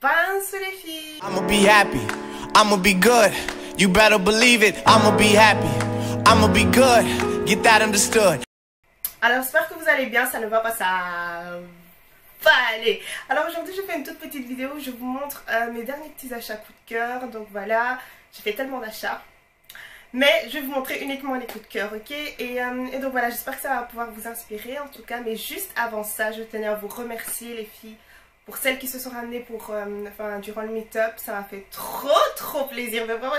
Pince les filles. I'ma be happy, I'ma be good. You better believe it, I'ma be happy, I'ma be good. Get that understood. Alors j'espère que vous allez bien, ça ne va pas, ça va aller. Alors aujourd'hui je fais une toute petite vidéo où je vous montre mes derniers petits achats coup de cœur. Donc voilà, j'ai fait tellement d'achats. Mais je vais vous montrer uniquement les coups de cœur, ok? Et donc voilà, j'espère que ça va pouvoir vous inspirer en tout cas. Mais juste avant ça, je tenais à vous remercier les filles. Pour celles qui se sont ramenées pour, durant le meet-up, ça m'a fait trop plaisir. Mais vraiment,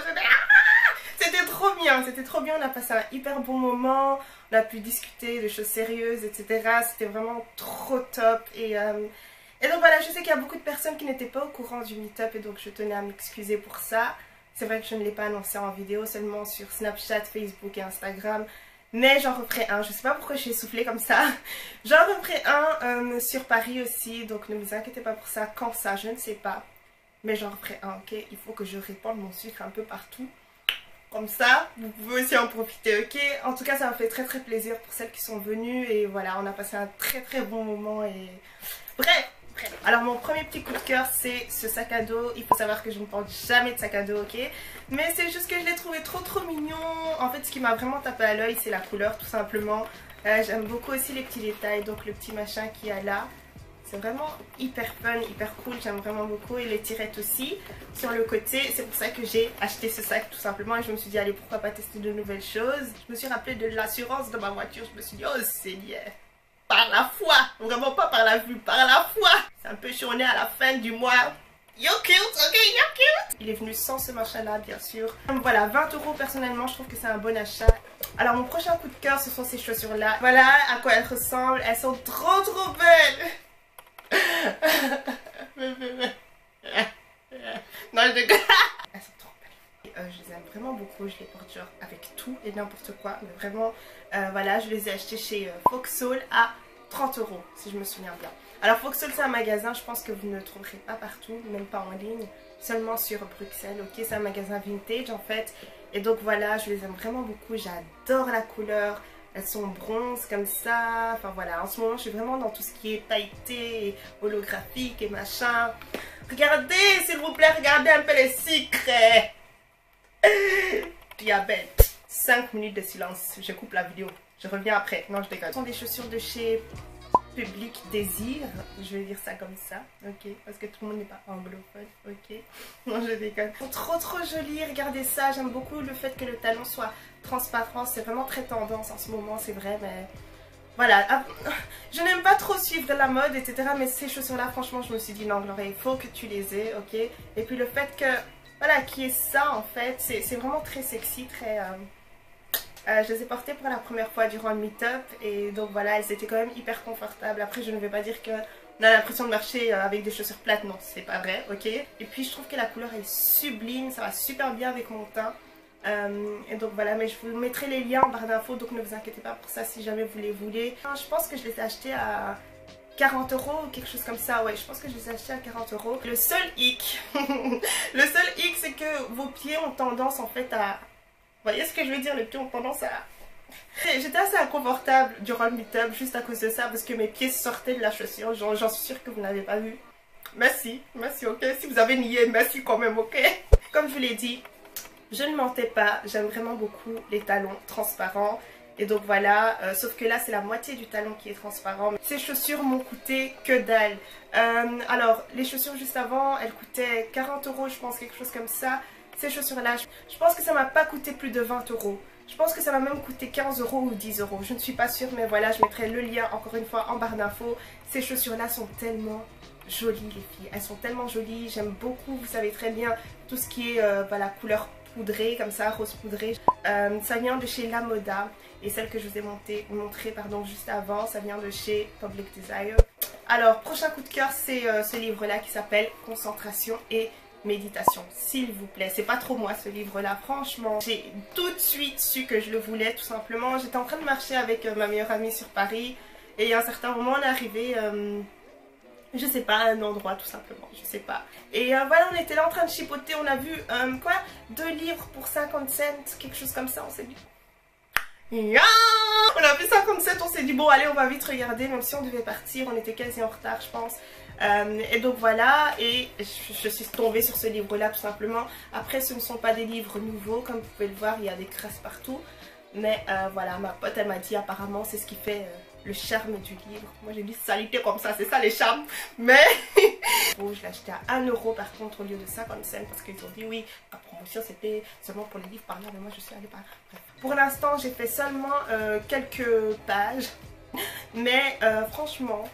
c'était trop bien, on a passé un hyper bon moment. On a pu discuter de choses sérieuses, etc. C'était vraiment trop top. Et donc voilà, je sais qu'il y a beaucoup de personnes qui n'étaient pas au courant du meet-up. Et donc je tenais à m'excuser pour ça. C'est vrai que je ne l'ai pas annoncé en vidéo, seulement sur Snapchat, Facebook et Instagram. Mais j'en referai un, je sais pas pourquoi j'ai soufflé comme ça. J'en referai un sur Paris aussi, donc ne vous inquiétez pas pour ça. Quand ça, je ne sais pas. Mais j'en referai un, ok? Il faut que je répande mon sucre un peu partout. Comme ça, vous pouvez aussi en profiter, ok? En tout cas, ça m'a fait très plaisir pour celles qui sont venues. Et voilà, on a passé un très bon moment et... Bref. Alors mon premier petit coup de cœur c'est ce sac à dos. Il faut savoir que je ne porte jamais de sac à dos, ok? Mais c'est juste que je l'ai trouvé trop mignon. En fait ce qui m'a vraiment tapé à l'œil c'est la couleur tout simplement. J'aime beaucoup aussi les petits détails. Donc le petit machin qu'il y a là, c'est vraiment hyper fun, hyper cool. J'aime vraiment beaucoup. Et les tirettes aussi sur le côté. C'est pour ça que j'ai acheté ce sac tout simplement. Et je me suis dit allez pourquoi pas tester de nouvelles choses. Je me suis rappelé de l'assurance de ma voiture. Je me suis dit oh Seigneur, par la foi, vraiment pas par la vue, par la foi. C'est un peu chaud à la fin du mois. You're cute, ok, you're cute. Il est venu sans ce machin là bien sûr. Donc voilà, 20 € personnellement, je trouve que c'est un bon achat. Alors mon prochain coup de cœur, ce sont ces chaussures là. Voilà à quoi elles ressemblent, elles sont trop belles. Non je déconne. Elles sont trop belles. Je les aime vraiment beaucoup, je les porte genre avec tout et n'importe quoi. Mais vraiment, voilà, je les ai achetées chez Foxhall à 30 € si je me souviens bien. Alors Foxhall c'est un magasin, je pense que vous ne trouverez pas partout, même pas en ligne, seulement sur Bruxelles, ok? C'est un magasin vintage en fait. Et donc voilà, je les aime vraiment beaucoup, j'adore la couleur. Elles sont bronze comme ça, enfin voilà, en ce moment je suis vraiment dans tout ce qui est pailleté, et holographique et machin. Regardez s'il vous plaît, regardez un peu les secrets. Diabète. 5 minutes de silence, je coupe la vidéo, je reviens après, non je déconne. Ce sont des chaussures de chez Public Désir, je vais dire ça comme ça, ok, parce que tout le monde n'est pas anglophone, ok, non je déconne. Trop joli, regardez ça, j'aime beaucoup le fait que le talon soit transparent, c'est vraiment très tendance en ce moment, c'est vrai, mais voilà. Je n'aime pas trop suivre la mode, etc., mais ces chaussures là, franchement, je me suis dit non Gloria, il faut que tu les aies, ok, et puis le fait que, voilà, qui est ça en fait, c'est vraiment très sexy, très... je les ai portées pour la première fois durant le meet-up et donc voilà, elles étaient quand même hyper confortables. Après je ne vais pas dire qu'on a l'impression de marcher avec des chaussures plates, non c'est pas vrai, ok. Et puis je trouve que la couleur est sublime, ça va super bien avec mon teint. Et donc voilà, mais je vous mettrai les liens en barre d'infos, donc ne vous inquiétez pas pour ça si jamais vous les voulez. Je pense que je les ai achetées à 40 € ou quelque chose comme ça, ouais, je pense que je les ai achetées à 40 €. Le seul hic, le seul hic c'est que vos pieds ont tendance en fait à... Vous voyez ce que je veux dire, les pieds ont tendance à... J'étais assez inconfortable durant le meet-up juste à cause de ça parce que mes pieds sortaient de la chaussure. J'en suis sûre que vous n'avez pas vu. Merci, ok. Si vous avez nié, merci quand même, ok. Comme je vous l'ai dit, je ne mentais pas. J'aime vraiment beaucoup les talons transparents. Et donc voilà, sauf que là c'est la moitié du talon qui est transparent. Ces chaussures m'ont coûté que dalle. Alors les chaussures juste avant, elles coûtaient 40 € je pense, quelque chose comme ça. Ces chaussures là, je pense que ça m'a pas coûté plus de 20 €. Je pense que ça m'a même coûté 15 € ou 10 €. Je ne suis pas sûre, mais voilà, je mettrai le lien encore une fois en barre d'infos. Ces chaussures là sont tellement jolies les filles. Elles sont tellement jolies, j'aime beaucoup, vous savez très bien, tout ce qui est voilà, couleur poudrée, comme ça, rose poudrée. Ça vient de chez La Moda. Et celle que je vous ai montrée juste avant, ça vient de chez Public Desire. Alors, prochain coup de cœur, c'est ce livre là qui s'appelle Concentration et méditation, s'il vous plaît. C'est pas trop moi ce livre là, franchement. J'ai tout de suite su que je le voulais tout simplement. J'étais en train de marcher avec ma meilleure amie sur Paris et à un certain moment on est arrivé, je sais pas, à un endroit tout simplement, je sais pas. Et voilà, on était là en train de chipoter, on a vu quoi, 2 livres pour 50 cents, quelque chose comme ça, on s'est dit... Yeah, on a vu 57, on s'est dit bon allez on va vite regarder, même si on devait partir, on était quasi en retard je pense. Et donc voilà, et je suis tombée sur ce livre-là tout simplement. Après, ce ne sont pas des livres nouveaux, comme vous pouvez le voir, il y a des crasses partout. Mais voilà, ma pote, elle m'a dit apparemment c'est ce qui fait le charme du livre. Moi j'ai dit salité comme ça, c'est ça les charmes. Mais bon, je l'ai acheté à 1 € par contre au lieu de 50 cents parce qu'ils ont dit oui, la promotion c'était seulement pour les livres par là, mais moi je suis allée par. Bref. Pour l'instant j'ai fait seulement quelques pages, mais franchement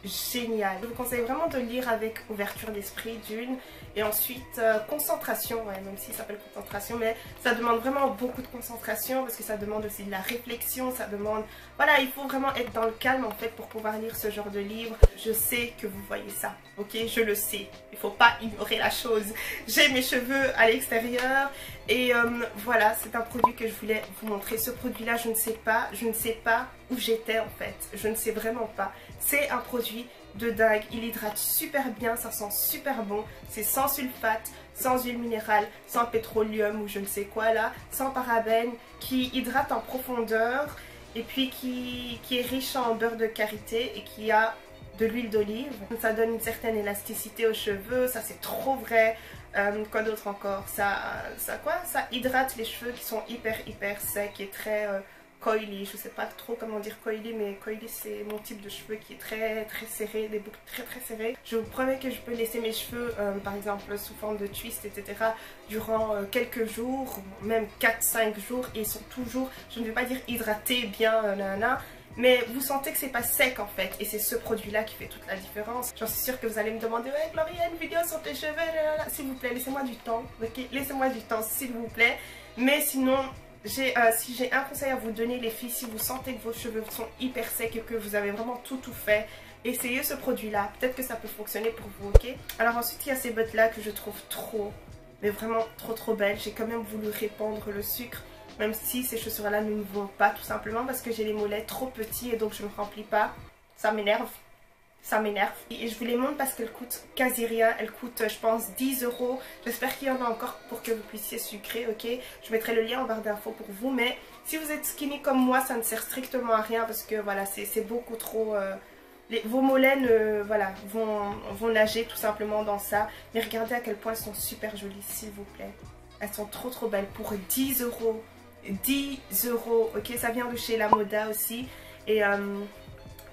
génial. Je vous conseille vraiment de lire avec ouverture d'esprit d'une, et ensuite concentration, ouais, même s'il s'appelle concentration, mais ça demande vraiment beaucoup de concentration parce que ça demande aussi de la réflexion, ça demande, voilà, il faut vraiment être dans le calme en fait pour pouvoir lire ce genre de livre. Je sais que vous voyez ça, ok, je le sais, il faut pas ignorer la chose. J'ai mes cheveux à l'extérieur et voilà, c'est un produit que je voulais vous montrer. Ce produit là, je ne sais pas où j'étais en fait, je ne sais vraiment pas. C'est un produit de dingue, il hydrate super bien, ça sent super bon, c'est sans sulfate, sans huile minérale, sans pétroleum ou je ne sais quoi là, sans parabènes, qui hydrate en profondeur et puis qui est riche en beurre de karité et qui a de l'huile d'olive. Ça donne une certaine élasticité aux cheveux, ça c'est trop vrai. Quoi d'autre encore, ça hydrate les cheveux qui sont hyper secs et très coily. Je sais pas trop comment dire coily, mais coily c'est mon type de cheveux qui est très serré, des boucles très serrées. Je vous promets que je peux laisser mes cheveux par exemple sous forme de twist etc durant quelques jours, même 4-5 jours, et ils sont toujours, je ne vais pas dire hydratés bien mais vous sentez que c'est pas sec en fait, et c'est ce produit là qui fait toute la différence. J'en suis sûre que vous allez me demander ouais Gloria, il y a une vidéo sur tes cheveux, s'il vous plaît laissez-moi du temps, ok, laissez-moi du temps s'il vous plaît. Mais sinon si j'ai un conseil à vous donner les filles, si vous sentez que vos cheveux sont hyper secs et que vous avez vraiment tout fait, essayez ce produit là, peut-être que ça peut fonctionner pour vous, ok. Alors ensuite il y a ces bottes là que je trouve mais vraiment trop belles. J'ai quand même voulu répandre le sucre, même si ces chaussures là ne me vont pas, tout simplement parce que j'ai les mollets trop petits et donc je ne remplis pas. Ça m'énerve. Et je vous les montre parce qu'elles coûtent quasi rien. Elles coûtent je pense 10 €. J'espère qu'il y en a encore pour que vous puissiez sucrer, ok. Je mettrai le lien en barre d'infos pour vous, mais si vous êtes skinny comme moi, ça ne sert strictement à rien parce que voilà, c'est beaucoup trop... vos mollets voilà, vont nager tout simplement dans ça. Mais regardez à quel point elles sont super jolies, s'il vous plaît. Elles sont trop belles pour 10 €. 10 €, ok. Ça vient de chez La Moda aussi.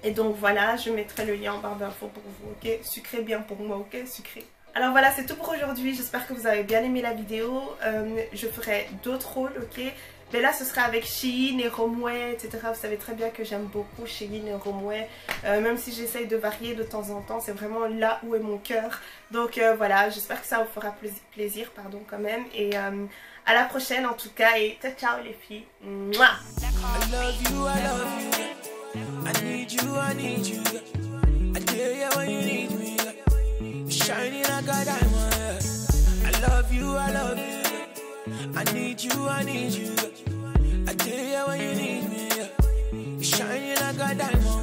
Et donc voilà, je mettrai le lien en barre d'infos pour vous, ok. Sucrez bien pour moi, ok, sucrez. Alors voilà, c'est tout pour aujourd'hui. J'espère que vous avez bien aimé la vidéo. Je ferai d'autres hauls, ok. Mais là, ce sera avec Shein et Romwe, etc. Vous savez très bien que j'aime beaucoup Shein et Romwe. Même si j'essaye de varier de temps en temps, c'est vraiment là où est mon cœur. Donc voilà, j'espère que ça vous fera plaisir, pardon, quand même. Et à la prochaine en tout cas. Et ciao les filles. Mouah. I need you, I tell you when you need me. Shining like a diamond. I love you, I need you, I tell you when you need me. Shining like a diamond.